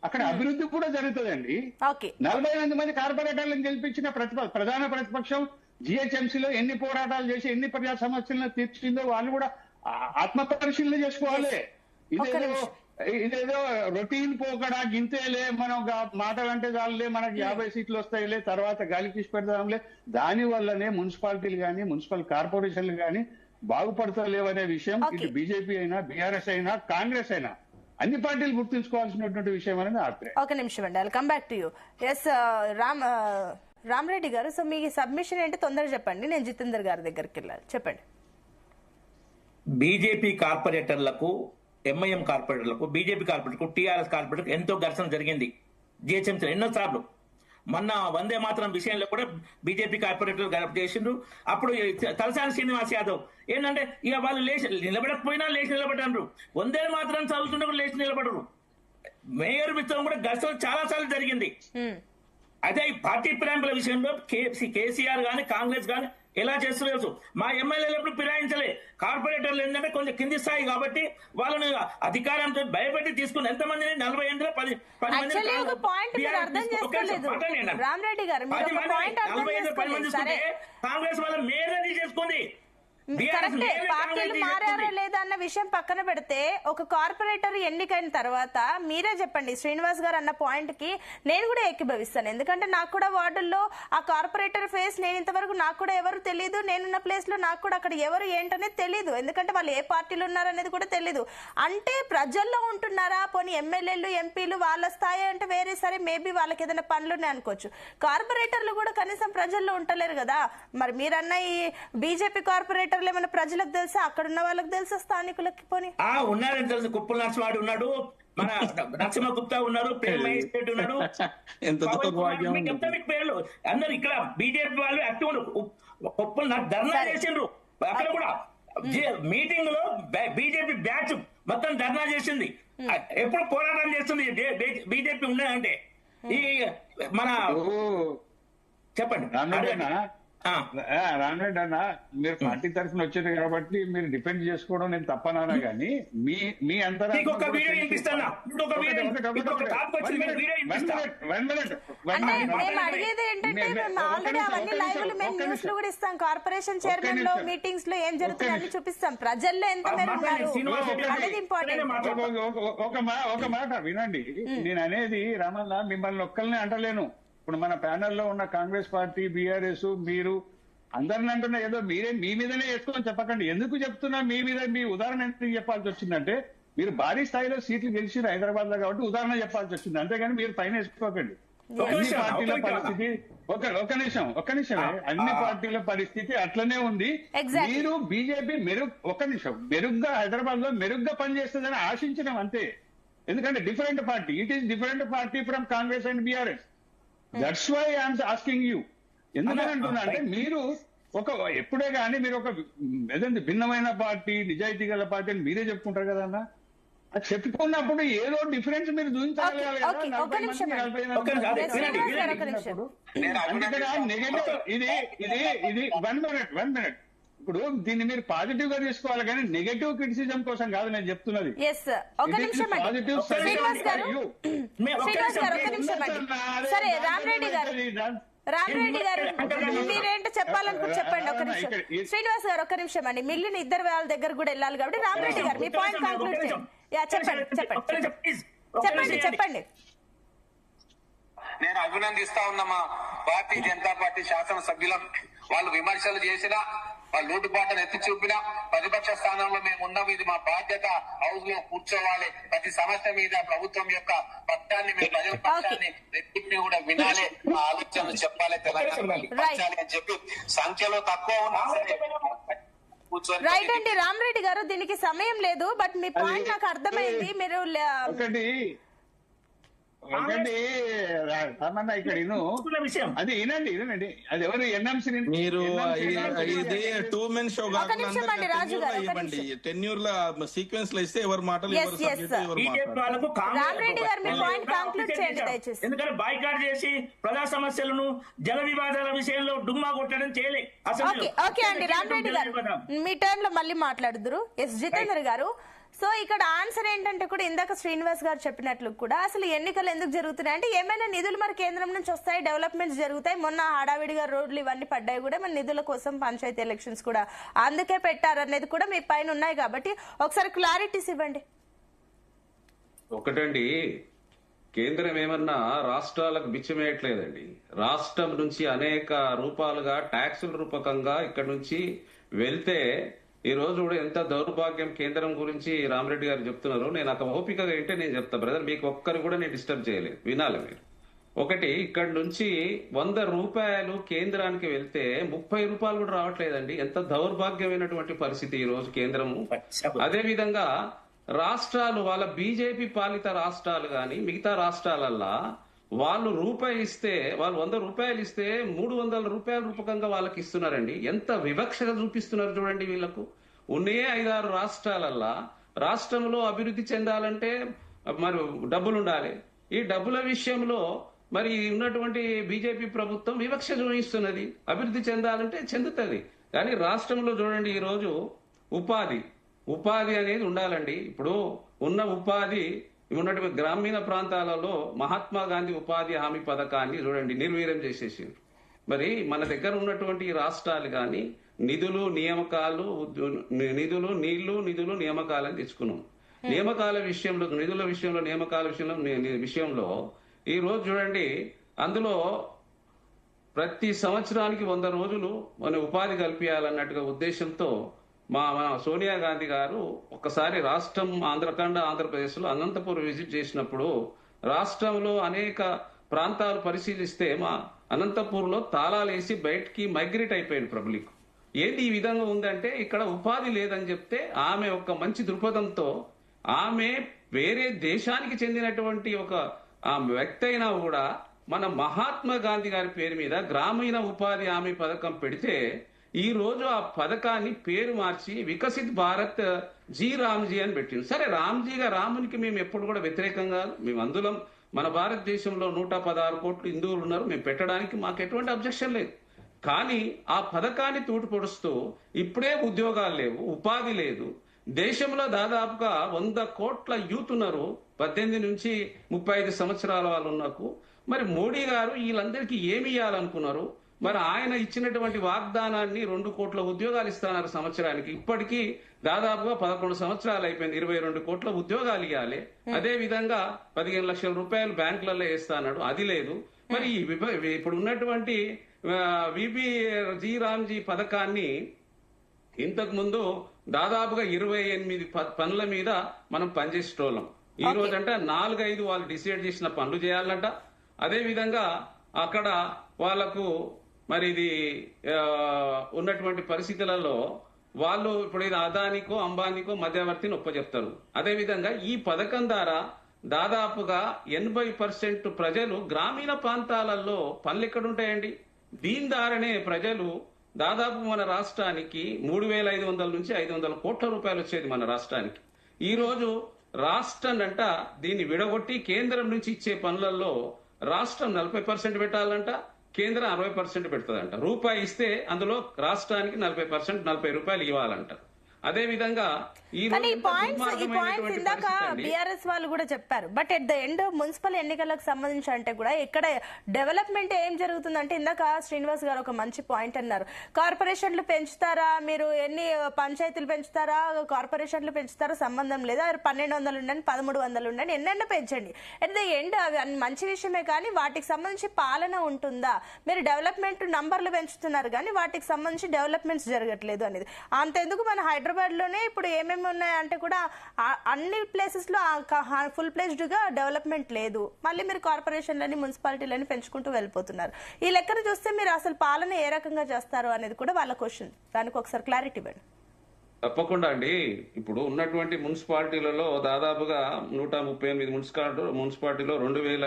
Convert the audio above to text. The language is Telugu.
అక్కడ అభివృద్ధి కూడా జరుగుతుందండి. 48 మంది కార్పొరేటర్లను గెలిపించిన ప్రధాన ప్రతిపక్షం జిహెచ్ఎంసీలో ఎన్ని పోరాటాలు చేసి ఎన్ని ప్రజా సమస్యలను తీర్చిందో వాళ్ళు కూడా ఆత్మ పరిశీలన చేసుకోవాలి. ఇదేదో రొటీన్ పోకడా గింతేలే, మనం మాటలంటే చాలులే, మనకు 50 సీట్లు వస్తాయిలే, తర్వాత గాలి తీసి పెడదాంలే, దాని వల్లనే మున్సిపాలిటీలు కానీ మున్సిపల్ కార్పొరేషన్లు కానీ బాగుపడతలేవనే విషయం ఇటు బీజేపీ అయినా బీఆర్ఎస్ అయినా కాంగ్రెస్ అయినా అన్ని పార్టీలు గుర్తుంచుకోవాల్సినటువంటి విషయం అనేది అభిప్రాయం. ఒక నిమిషం అండి, I'll come back to you. Yes Ramareddy గారు, సో మీ సబ్మిషన్ ఏంటి తొందరగా చెప్పండి, నేను జితేందర్ గారి దగ్గరికి వెళ్ళాలి, చెప్పండి. బీజేపీ కార్పొరేటర్లకు, ఎంఐఎం కార్పొరేటర్లకు, బీజేపీ కార్పొరేటర్లకు, టీఆర్ఎస్ కార్పొరేటర్లకు ఎంతో ఘర్షణ జరిగింది జిహెచ్ఎంసీ ఎన్నో సార్లు. మొన్న వందే మాత్రం విషయంలో కూడా బీజేపీ కార్పొరేటర్లు గడప చేసిండ్రు. అప్పుడు తలసాని శ్రీనివాస్ యాదవ్ ఏంటంటే ఇక వాళ్ళు లేచి నిలబడకపోయినా లేచి నిలబడ్డారు, వందే మాత్రం చదువుతుంటే కూడా లేచి నిలబడరు. మేయర్ మిత్రం కూడా ఘర్షణ చాలా సార్లు జరిగింది. అదే ఈ పార్టీ ఫిరాయింపుల విషయంలో కేసీఆర్ గాని కాంగ్రెస్ గాని ఎలా చేస్తున్నారు, మా ఎమ్మెల్యేలు ఎప్పుడు ఫిరాయించలే. కార్పొరేటర్లు ఏంటంటే కొంచెం కింది స్థాయి కాబట్టి వాళ్ళని అధికారంతో భయపెట్టి తీసుకుని ఎంతమందిని 40 ఏళ్ళలో 10 మంది కాంగ్రెస్ వాళ్ళ మేయర్ తీసుకుంది. కరెక్టే, పార్టీలు మారారా లేదా అన్న విషయం పక్కన పెడితే ఒక కార్పొరేటర్ ఎన్నికైన తర్వాత మీరే చెప్పండి, శ్రీనివాస్ గారు అన్న పాయింట్ కి నేను కూడా ఏకీభవిస్తాను. ఎందుకంటే నాకు కూడా వార్డుల్లో ఆ కార్పొరేటర్ ఫేస్ నేను ఇంతవరకు నాకు కూడా ఎవరు తెలియదు, నేనున్న ప్లేస్ లో నాకు కూడా అక్కడ ఎవరు ఏంటనేది తెలియదు, ఎందుకంటే వాళ్ళు ఏ పార్టీలు ఉన్నారనేది కూడా తెలియదు. అంటే ప్రజల్లో ఉంటున్నారా, పోనీ ఎమ్మెల్యేలు ఎంపీలు వాళ్ళ స్థాయి అంటే వేరే, సరే మేబీ వాళ్ళకి ఏదైనా పనులున్నాయి అనుకోవచ్చు. కార్పొరేటర్లు కూడా కనీసం ప్రజల్లో ఉంటలేరు కదా. మరి మీరన్న ఈ బీజేపీ కార్పొరేటర్ ఏమైనా ప్రజలకు తెలుసా, అక్కడ ఉన్న వాళ్ళకి తెలుసా, స్థానికులకి? పోనీ ఉన్నారని తెలుసు, కుప్పల నరసింహాడు ఉన్నాడు, మన నరసింహ గుప్తా ఉన్నారు, ప్రేమ్ మహేష్ ఉన్నాడు, పేర్లు అందరు ఇక్కడ బీజేపీ వాళ్ళు యాక్టివ్ కుప్పలు ధర్నా చేసిండ్రు. అక్కడ కూడా మీటింగ్ లో బీజేపీ బ్యాచ్ మొత్తం ధర్నా చేసింది. ఎప్పుడు పోరాటం చేస్తుంది బీజేపీ ఉన్నాయంటే. ఈ మన చెప్పండి రామరెడ్డి అన్న, మీరు పార్టీ తరఫున వచ్చారు కాబట్టి మీరు డిపెండ్ చేసుకోవడం నేను తప్పనా, కానీ మీ అంతరం అడిగేది ఏంటంటే మేము ఆల్రెడీ అవన్నీ లైవ్ మేము న్యూస్ లో కూడా ఇస్తాం, కార్పొరేషన్ చైర్మన్ లో మీటింగ్స్ లో ఏం జరుగుతుంది అని చూపిస్తాం, ప్రజల్లో ఎంత మేర ఉన్నారు అనేది ఇంపార్టెంట్. ఒక మాట వినండి, నేను అనేది రామన్న మిమ్మల్ని ఒక్కరినే అంటలేను. ఇప్పుడు మన ప్యానెల్లో ఉన్న కాంగ్రెస్ పార్టీ, బీఆర్ఎస్, మీరు అందరిని అంటున్నా, ఏదో మీరే మీ మీదనే వేసుకోమని చెప్పకండి. ఎందుకు చెప్తున్నా మీ మీద, మీ ఉదాహరణ ఎందుకు చెప్పాల్సి వచ్చిందంటే మీరు భారీ స్థాయిలో సీట్లు గెలిచిరు హైదరాబాద్ లో కాబట్టి ఉదాహరణ చెప్పాల్సి వచ్చింది, అంతేగాని మీరు పైన వేసుకోకండి. అన్ని పార్టీల పరిస్థితి ఒక్క నిమిషం అన్ని పార్టీల పరిస్థితి అట్లనే ఉంది. మీరు బీజేపీ మెరుగ్గా హైదరాబాద్ లో మెరుగ్గా పనిచేస్తుందని ఆశించడం అంతే. ఎందుకంటే different party, it is different party from Congress and BRS. That's why I'm asking you. ఎందుకని అంటున్నా అంటే మీరు ఎప్పుడే కానీ మీరు ఒక ఏదంటే భిన్నమైన పార్టీ, నిజాయితీ గల పార్టీ అని మీరే చెప్పుకుంటారు కదా అన్న. అది చెప్పుకున్నప్పుడు ఏదో డిఫరెన్స్ మీరు చూపించాలి. నెగటివ్ ఇది 1 మినిట్. ఇప్పుడు దీన్ని మీరు పాజిటివ్ గా తీసుకోవాలి కానీ నెగటివ్ క్రిటిసిజం కోసం కాదు నేను చెప్తున్నది. పాజిటివ్ సరే రామరెడ్డి గారు మీరేంటో చెప్పాలనుకుంటే చెప్పండి. ఒక నిమిషం శ్రీనివాస్ గారు, ఒక నిమిషం అండి, మిగిలిన ఇద్దరు వాళ్ళ దగ్గర కూడా వెళ్ళాలి కాబట్టి రామరెడ్డి గారు మీ పాయింట్ కంక్లూడ్ చెప్పండి. నేను అభినందిస్తా ఉన్నా మా భారతీయ జనతా పార్టీ శాసనసభ్యులం. వాళ్ళు విమర్శలు చేసినా, వాళ్ళు లోటుపాట్లను ఎత్తి చూపినా ప్రతిపక్ష స్థానంలో మేము ఉన్నాం, ఇది మా బాధ్యత, హౌస్ లో కూర్చోవాలి, ప్రతి సమస్య మీద ప్రభుత్వం యొక్క పక్షాన్ని, మేము ప్రజల పక్షాన్ని రెట్టింటిని కూడా వినాలి, మా ఆలోచనలు చెప్పాలి, తెలంగాణ పంచాలి అని చెప్పి సంఖ్యలో తక్కువ ఉన్నా రైట్ అండి. రామరెడ్డి గారు, దీనికి సమయం లేదు, బట్ మీ పాయింట్ నాకు అర్థమైంది. మీరు రామన్న ఇక్కడ అది వినండి, అది ఎవరు ఎన్ఎంసీ మీరు ఇది 2 మెన్ షో ఇవ్వండి, టెన్యూర్ లో సీక్వెన్స్ లో ఇస్తే ఎవరి మాటలు ఎందుకంటే బాయ్కాట్ చేసి ప్రజా సమస్యలను, జల వివాదాల విషయంలో డుమ్మా కొట్టడం చేయలే. ఓకే అండి రామరెడ్డి గారు, మీ టర్న్ లో మళ్ళీ మాట్లాడుదురు. ఎస్ జితేందర్ గారు, సో ఇక్కడ ఆన్సర్ ఏంటంటే కూడా ఇందాక శ్రీనివాస్ గారు చెప్పినట్లు కూడా అసలు ఎన్నికలు ఎందుకు జరుగుతున్నాయి అంటే ఏమైనా నిధులు మరి కేంద్రం నుంచి వస్తాయి, డెవలప్మెంట్స్ జరుగుతాయి. మొన్న హడావిడిగా రోడ్లు ఇవన్నీ పడ్డాయి కూడా మన నిధుల కోసం, పంచాయతీ ఎలక్షన్స్ కూడా అందుకే పెట్టారనేది కూడా మీ పైన ఉన్నాయి. కాబట్టి ఒకసారి క్లారిటీస్ ఇవ్వండి. ఒకటండి, కేంద్రం ఏమన్నా రాష్ట్రాలకు బిచ్చమేయట్లేదండి. రాష్ట్రం నుంచి అనేక రూపాలుగా ట్యాక్సుల రూపకంగా ఇక్కడ నుంచి వెళ్తే ఈ రోజు కూడా ఎంత దౌర్భాగ్యం కేంద్రం గురించి రామరెడ్డి గారు చెప్తున్నారు. నేను ఒక ఓపికగా ఏంటే నేను చెప్తా బ్రదర్, మీకు ఒక్కరు కూడా నేను డిస్టర్బ్ చేయలేదు, వినాలి మీరు. ఒకటి, ఇక్కడ నుంచి 100 రూపాయలు కేంద్రానికి వెళ్తే 30 రూపాయలు కూడా రావట్లేదండి. ఎంత దౌర్భాగ్యమైనటువంటి పరిస్థితి ఈ రోజు కేంద్రము. అదే విధంగా రాష్ట్రాలు, వాళ్ళ బీజేపీ పాలిత రాష్ట్రాలు గాని మిగతా రాష్ట్రాలల్లా వాళ్ళు రూపాయి ఇస్తే, వాళ్ళు 100 రూపాయలు ఇస్తే 300 రూపాయల రూపకంగా వాళ్ళకి ఇస్తున్నారండి. ఎంత వివక్షగా చూపిస్తున్నారు చూడండి వీళ్ళకు. ఉన్నే 5-6 రాష్ట్రాలల్లా రాష్ట్రంలో అభివృద్ధి చెందాలంటే మరి డబ్బులు ఉండాలి. ఈ డబ్బుల విషయంలో మరి ఉన్నటువంటి బీజేపీ ప్రభుత్వం వివక్ష చూపిస్తున్నది. అభివృద్ధి చెందాలంటే చెందుతుంది, కానీ రాష్ట్రంలో చూడండి ఈ రోజు ఉపాధి అనేది ఉండాలండి. ఇప్పుడు ఉన్న ఉపాధి ఉన్నటువంటి గ్రామీణ ప్రాంతాలలో మహాత్మా గాంధీ ఉపాధి హామీ పథకాన్ని చూడండి నిర్వీర్యం చేసేసారు. మరి మన దగ్గర ఉన్నటువంటి రాష్ట్రాలు కానీ నిధులు నియామకాలను తెచ్చుకున్నాం. నియామకాల విషయంలో, నిధుల విషయంలో, నియామకాల విషయంలో ఈ రోజు చూడండి, అందులో ప్రతి సంవత్సరానికి 100 రోజులు మన ఉపాధి కల్పించాలన్నట్టుగా ఉద్దేశంతో మా సోనియా గాంధీ గారు ఒకసారి రాష్ట్రం ఆంధ్రప్రదేశ్ లో అనంతపురం విజిట్ చేసినప్పుడు రాష్ట్రంలో అనేక ప్రాంతాలు పరిశీలిస్తే మా అనంతపూర్ లో తాళాలు వేసి బయటికి మైగ్రేట్ అయిపోయింది పబ్లిక్. ఏంది ఈ విధంగా ఉందంటే ఇక్కడ ఉపాధి లేదని చెప్తే ఆమె ఒక మంచి దృక్పథంతో, ఆమె వేరే దేశానికి చెందినటువంటి ఒక వ్యక్తి అయినా కూడా మన మహాత్మా గాంధీ గారి పేరు మీద గ్రామీణ ఉపాధి హామీ పథకం పెడితే ఈ రోజు ఆ పథకాన్ని పేరు మార్చి వికసిత్ భారత్ రామ్జీ అని పెట్టింది. సరే, రామునికి మేము ఎప్పుడు కూడా వ్యతిరేకం కాదు. మేము అందులో మన భారతదేశంలో 116 కోట్లు హిందువులు ఉన్నారు, మేము పెట్టడానికి మాకు ఎటువంటి అబ్జెక్షన్ లేదు. కానీ ఆ పథకాన్ని తూటుపొడుస్తూ ఇప్పుడే ఉద్యోగాలు లేవు, ఉపాధి లేదు. దేశంలో దాదాపుగా 100 కోట్ల యూత్ ఉన్నారు, 18 నుంచి 35 సంవత్సరాల వాళ్ళు ఉన్నారు. మరి మోడీ గారు వీళ్ళందరికీ ఏమి ఇవ్వాలనుకున్నారు? మరి ఆయన ఇచ్చినటువంటి వాగ్దానాన్ని 2 కోట్ల ఉద్యోగాలు ఇస్తున్నారు సంవత్సరానికి. ఇప్పటికీ దాదాపుగా 11 సంవత్సరాలు అయిపోయింది, 22 కోట్ల ఉద్యోగాలు ఇవ్వాలి. అదే విధంగా 15 లక్షల రూపాయలు బ్యాంకులలో వేస్తాడు, అది లేదు. మరి ఇప్పుడు ఉన్నటువంటి రామ్జీ పథకాన్ని ఇంతకు ముందు దాదాపుగా 28 పనుల మీద మనం పనిచేసేటోళ్ళం. ఈ రోజంట 4-5 వాళ్ళు డిసైడ్ చేసిన పనులు చేయాలంట. అదే విధంగా అక్కడ వాళ్లకు మరి ఇది ఉన్నటువంటి పరిస్థితులలో వాళ్ళు ఇప్పుడు ఇది అదానికో అంబానీకో మధ్యవర్తిని ఒప్పచెప్తారు. అదేవిధంగా ఈ పథకం ద్వారా దాదాపుగా 80% ప్రజలు గ్రామీణ ప్రాంతాలలో పనులు ఎక్కడుంటాయండి. దీని ద్వారానే ప్రజలు దాదాపు మన రాష్ట్రానికి 3,500 నుంచి 500 కోట్ల రూపాయలు వచ్చేది మన రాష్ట్రానికి. ఈ రోజు రాష్ట్రం అంట దీన్ని విడగొట్టి కేంద్రం నుంచి ఇచ్చే పనులలో రాష్ట్రం 40% పెట్టాలంట, కేంద్రం 60% పెడుతుందంట. రూపాయి ఇస్తే అందులో రాష్ట్రానికి 40%, 40 రూపాయలు ఇవ్వాలంట. అదే విధంగా ఈ పాయింట్స్ ఇందాక బీఆర్ఎస్ వాళ్ళు కూడా చెప్పారు. But at the end municipal ఎన్నికలకు సంబంధించి అంటే కూడా ఇక్కడ డెవలప్మెంట్ ఏం జరుగుతుందంటే ఇందాక శ్రీనివాస్ గారు ఒక మంచి పాయింట్ అన్నారు. కార్పొరేషన్లు పెంచుతారా, మీరు ఎన్ని పంచాయతీలు పెంచుతారా, కార్పొరేషన్లు పెంచుతారా సంబంధం లేదా, 1200 ఉండండి, 1300 ఉండండి, ఎన్నెన్నో పెంచండి. ఎట్ ద ఎండ్ అవి మంచి విషయమే, కానీ వాటికి సంబంధించి పాలన ఉంటుందా? మీరు డెవలప్మెంట్ నంబర్లు పెంచుతున్నారు కానీ వాటికి సంబంధించి డెవలప్మెంట్స్ జరగట్లేదు అనేది. అంతెందుకు మన హైదరాబాద్ లోనే ఇప్పుడు ఏమేమి ఉన్నాయంటే కూడా అన్ని ప్లేసెస్ లో ఫుల్ ప్లేజ్డ్ గా డెవలప్మెంట్ లేదు. మళ్ళీ మీరు కార్పొరేషన్లని మున్సిపాలిటీలని పెంచుకుంటూ వెళ్ళిపోతున్నారు. ఈ లెక్కను చూస్తే మీరు అసలు పాలన ఏ రకంగా చేస్తారు అనేది కూడా వాళ్ళ క్వశ్చన్. దానికి ఒకసారి క్లారిటీ ఇవ్వండి. తప్పకుండా అండి. ఇప్పుడు ఉన్నటువంటి మున్సిపాలిటీలలో దాదాపుగా 138 మున్సిపాలిటీలో 2,000